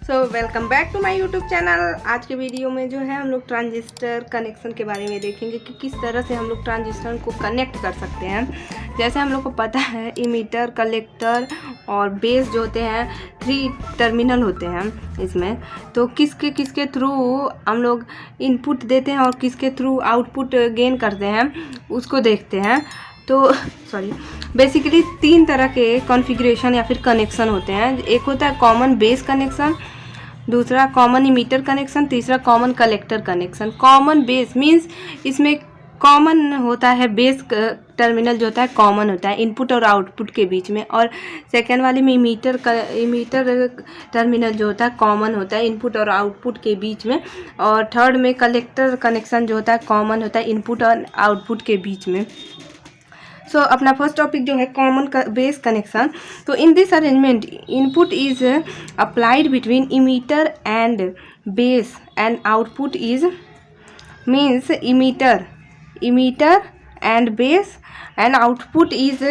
So welcome back to my YouTube channel. आज के video में जो है हम लोग ट्रांजिस्टर कनेक्शन के बारे में देखेंगे कि किस तरह से हम लोग ट्रांजिस्टर को कनेक्ट कर सकते हैं। जैसे हम लोग को पता है इमीटर, कलेक्टर और बेस जो होते हैं 3 टर्मिनल होते हैं इसमें। तो किसके थ्रू हम लोग इनपुट देते हैं और किसके थ्रू आउटपुट गेन करते हैं उसको देखते हैं। तो बेसिकली 3 तरह के कॉन्फ़िगरेशन या फिर कनेक्शन होते हैं। एक होता है कॉमन बेस कनेक्शन, दूसरा कॉमन इमीटर कनेक्शन, तीसरा common collector connection. Common base means इसमें कॉमन होता है, बेस टर्मिनल जो होता है कॉमन होता है इनपुट और आउटपुट के बीच में, और सेकेंड वाले में इमीटर टर्मिनल जो होता है कॉमन होता है इनपुट और आउटपुट के बीच में, और थर्ड में कलेक्टर कनेक्शन जो होता है कॉमन होता है इनपुट और आउटपुट के बीच में। सो अपना फर्स्ट टॉपिक जो है कॉमन बेस कनेक्शन। तो in this arrangement input is applied between emitter and base and output is means emitter and base and output is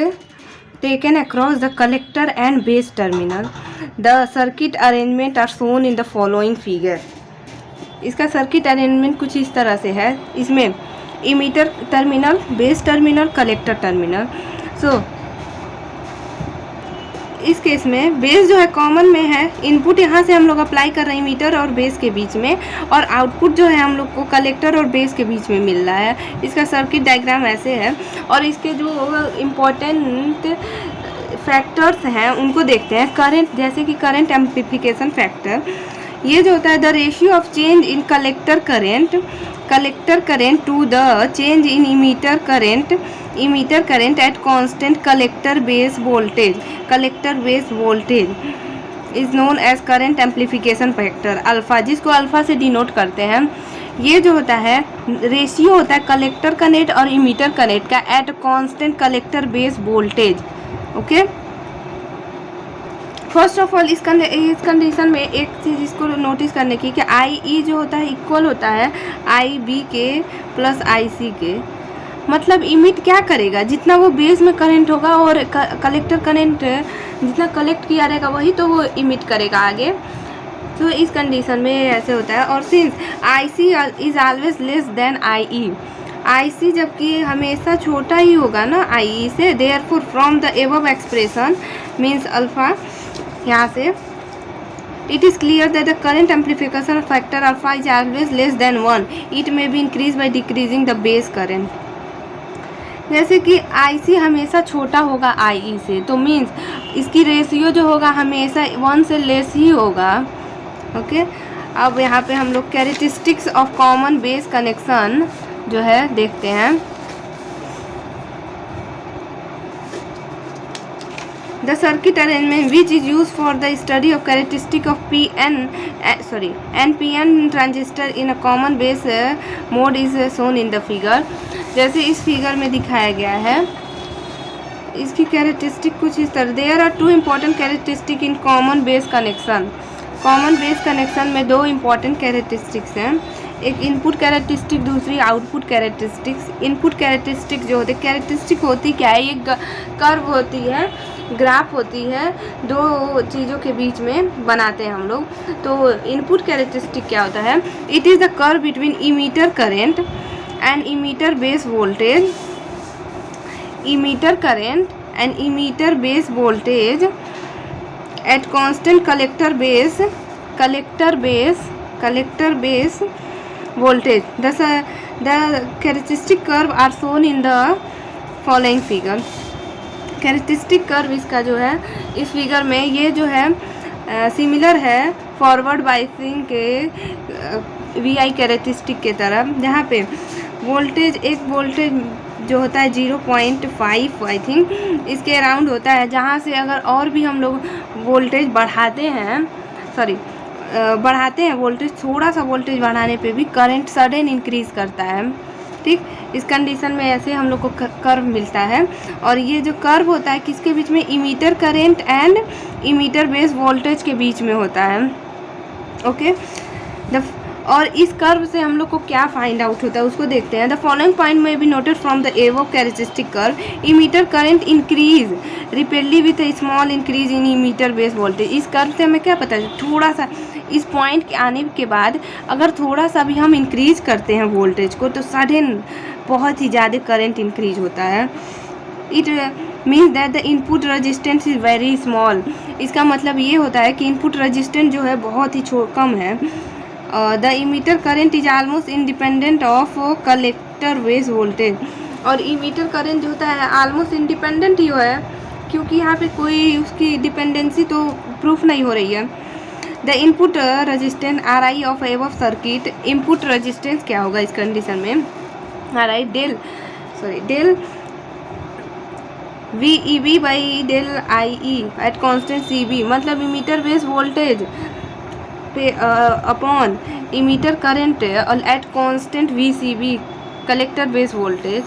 taken across the collector and base terminal. The circuit arrangement are shown in the following figure. इसका circuit arrangement कुछ इस तरह से है। इसमें emitter terminal, base terminal, collector terminal. इस case में base जो है कॉमन में है, इनपुट यहाँ से हम लोग अप्लाई कर रहे हैं इमीटर और बेस के बीच में, और आउटपुट जो है हम लोग को कलेक्टर और बेस के बीच में मिल रहा है। इसका सर्किट डायग्राम ऐसे है, और इसके जो इम्पोर्टेंट फैक्टर्स हैं उनको देखते हैं। करंट, जैसे कि करंट एम्प्लीफिकेशन फैक्टर, ये जो होता है the ratio of change in collector current to the change in emitter current at constant collector base voltage is known as current amplification factor alpha, जिसको अल्फा से डिनोट करते हैं। ये जो होता है रेशियो होता है कलेक्टर कनेक्ट और इमीटर कनेक्ट का at constant collector base voltage. Okay, first of all इस कंडीशन में एक चीज़ इसको नोटिस करने की कि आई ई जो होता है इक्वल होता है आई बी के प्लस आई सी के। मतलब इमिट क्या करेगा, जितना वो बेस में करंट होगा और कलेक्टर करंट जितना कलेक्ट किया रहेगा वही तो वो इमिट करेगा आगे। तो इस कंडीशन में ऐसे होता है। और since I C is always less than I E, I C जबकि हमेशा छोटा ही होगा ना आई ई से, therefore from the above expression means alpha, यहाँ से it is clear that the current amplification factor alpha is always less than 1. It may be increased by decreasing the base current. जैसे कि IC हमेशा छोटा होगा IE से, तो means इसकी रेशियो जो होगा हमेशा 1 से लेस ही होगा। ओके, अब यहाँ पे हम लोग characteristics of common base connection जो है देखते हैं। The circuit arrangement which is used for the study of characteristic of NPN transistor in a common base mode is shown in the figure. जैसे इस फिगर में दिखाया गया है, इसकी कैरेक्टरिस्टिक कुछ इस तरह। There are 2 important characteristic in common base connection. Common base connection में 2 इम्पॉर्टेंट कैरेक्टरिस्टिक्स हैं, एक इनपुट कैरेक्टरिस्टिक, दूसरी आउटपुट कैरेक्टरिस्टिक्स। इनपुट कैरेक्टरिस्टिक जो होती है, कैरेक्टरिस्टिक होती क्या है, ये कर्व होती है, ग्राफ होती है, 2 चीज़ों के बीच में बनाते हैं हम लोग। तो इनपुट कैरेक्टरिस्टिक क्या होता है, it is the curve between emitter current and emitter base voltage, emitter current and emitter base voltage at constant collector base voltage. The characteristic curve are shown in the following figure. Characteristic curve इसका जो है इस figure में, ये जो है similar है forward biasing के VI कैरेक्टरिस्टिक के तरफ, जहाँ पे एक वोल्टेज जो होता है 0.5 आई थिंक इसके अराउंड होता है, जहाँ से अगर और भी हम लोग वोल्टेज बढ़ाते हैं वोल्टेज, थोड़ा सा वोल्टेज बढ़ाने पे भी करंट सडन इंक्रीज करता है। ठीक, इस कंडीशन में ऐसे हम लोग को कर्व मिलता है। और ये जो कर्व होता है किसके बीच में, emitter current and emitter base voltage के बीच में होता है। ओके, और इस कर्व से हम लोग को क्या फाइंड आउट होता है उसको देखते हैं। द फॉलोइंग पॉइंट में be noted from the above characteristic curve. Emitter current increase repeatedly with A small increase in emitter base voltage. इस कर्व से हमें क्या पता है, थोड़ा सा इस पॉइंट के आने के बाद अगर थोड़ा सा भी हम इंक्रीज करते हैं वोल्टेज को तो सडन बहुत ही ज़्यादा करंट इंक्रीज होता है। It means that the input resistance is very small. इसका मतलब ये होता है कि इनपुट रजिस्टेंस जो है बहुत ही कम है। The emitter current is almost independent of collector base voltage. और इमीटर करंट जो होता है ऑलमोस्ट इंडिपेंडेंट ही है, क्योंकि यहाँ पे कोई उसकी डिपेंडेंसी तो प्रूफ नहीं हो रही है। The input resistance R I of above circuit. Input resistance क्या होगा इस कंडीशन में, R I del V E B by del I E at constant C B. मतलब इमीटर बेस वोल्टेज पे upon emitter current at constant V C B collector base voltage.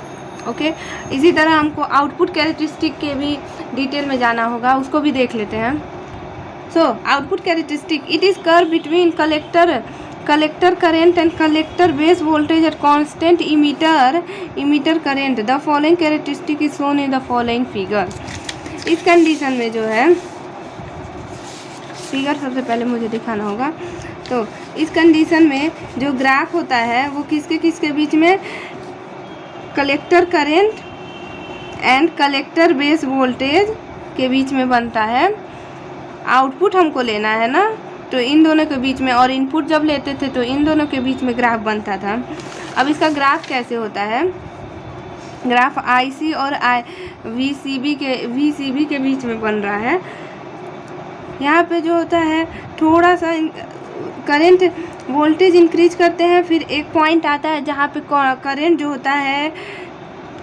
Okay, इसी तरह हमको output characteristic के भी detail में जाना होगा, उसको भी देख लेते हैं। So output characteristic, it is curve between collector current and collector base voltage at constant emitter current. The following characteristic is shown in the following figure. इस कंडीशन में जो है फिगर सबसे पहले मुझे दिखाना होगा। तो इस कंडीशन में जो ग्राफ होता है वो किसके बीच में, collector current and collector base voltage के बीच में बनता है। आउटपुट हमको लेना है ना, तो इन दोनों के बीच में, और इनपुट जब लेते थे तो इन दोनों के बीच में ग्राफ बनता था। अब इसका ग्राफ कैसे होता है, ग्राफ आईसी और वीसीबी के बीच में बन रहा है। यहाँ पे जो होता है थोड़ा सा करंट वोल्टेज इंक्रीज करते हैं, फिर एक पॉइंट आता है जहाँ पे करंट जो होता है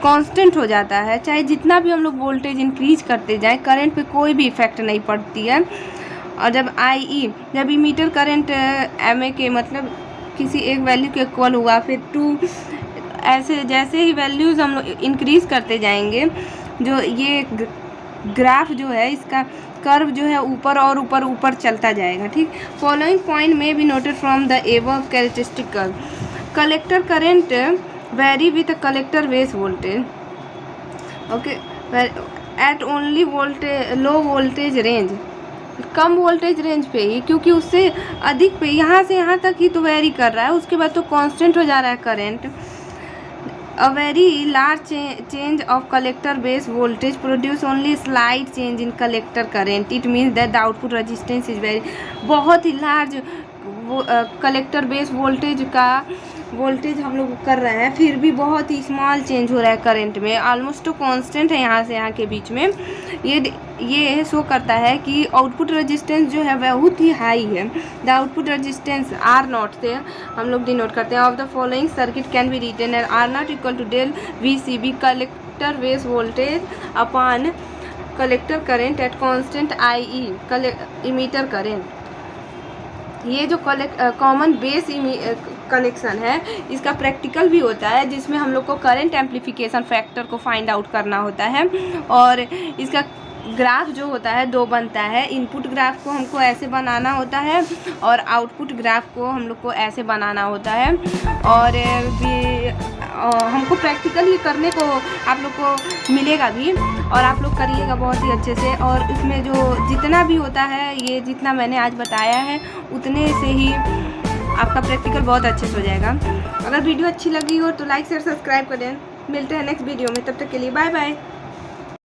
कांस्टेंट हो जाता है। चाहे जितना भी हम लोग वोल्टेज इंक्रीज करते जाएं, करंट पे कोई भी इफेक्ट नहीं पड़ती है। और जब इमीटर करंट एमए के मतलब किसी एक वैल्यू के इक्वल हुआ, फिर 2 ऐसे जैसे ही वैल्यूज़ हम लोग इंक्रीज करते जाएंगे, जो ये ग्राफ जो है इसका कर्व जो है ऊपर और ऊपर चलता जाएगा। ठीक, फॉलोइंग पॉइंट में be noted from the above characteristic curve. Collector current vary with collector base voltage. Okay, at only low voltage range, कम वोल्टेज रेंज पे ही, क्योंकि उससे अधिक पे यहाँ से यहाँ तक ही तो वेरी कर रहा है, उसके बाद तो कांस्टेंट हो जा रहा है current. A very large change of collector base voltage produce only slight change in collector current. It means that the output resistance is very, बहुत ही लार्ज कलेक्टर बेस वोल्टेज हम लोग कर रहे हैं, फिर भी बहुत ही स्मॉल चेंज हो रहा है करंट में, ऑलमोस्ट तो कांस्टेंट है यहाँ से यहाँ के बीच में। ये शो करता है कि आउटपुट रेजिस्टेंस जो है बहुत ही हाई है। The output resistance R naught से हम लोग डिनोट करते हैं। Of the following circuit can be written as R naught equal to del V C B collector base voltage upon collector current at constant I E emitter current. ये जो common base connection है इसका practical भी होता है, जिसमें हम लोग को करंट एम्प्लीफिकेशन फैक्टर को फाइंड आउट करना होता है। और इसका ग्राफ जो होता है 2 बनता है। इनपुट ग्राफ को हमको ऐसे बनाना होता है और आउटपुट ग्राफ को हम लोग को ऐसे बनाना होता है। और भी हमको प्रैक्टिकल ही करने को आप लोग को मिलेगा भी, और आप लोग करिएगा बहुत ही अच्छे से। और इसमें जो जितना भी होता है, ये जितना मैंने आज बताया है उतने से ही आपका प्रैक्टिकल बहुत अच्छे से हो जाएगा। अगर वीडियो अच्छी लगी हो तो लाइक शेयर सब्सक्राइब करें। मिलते हैं नेक्स्ट वीडियो में, तब तक के लिए बाय बाय।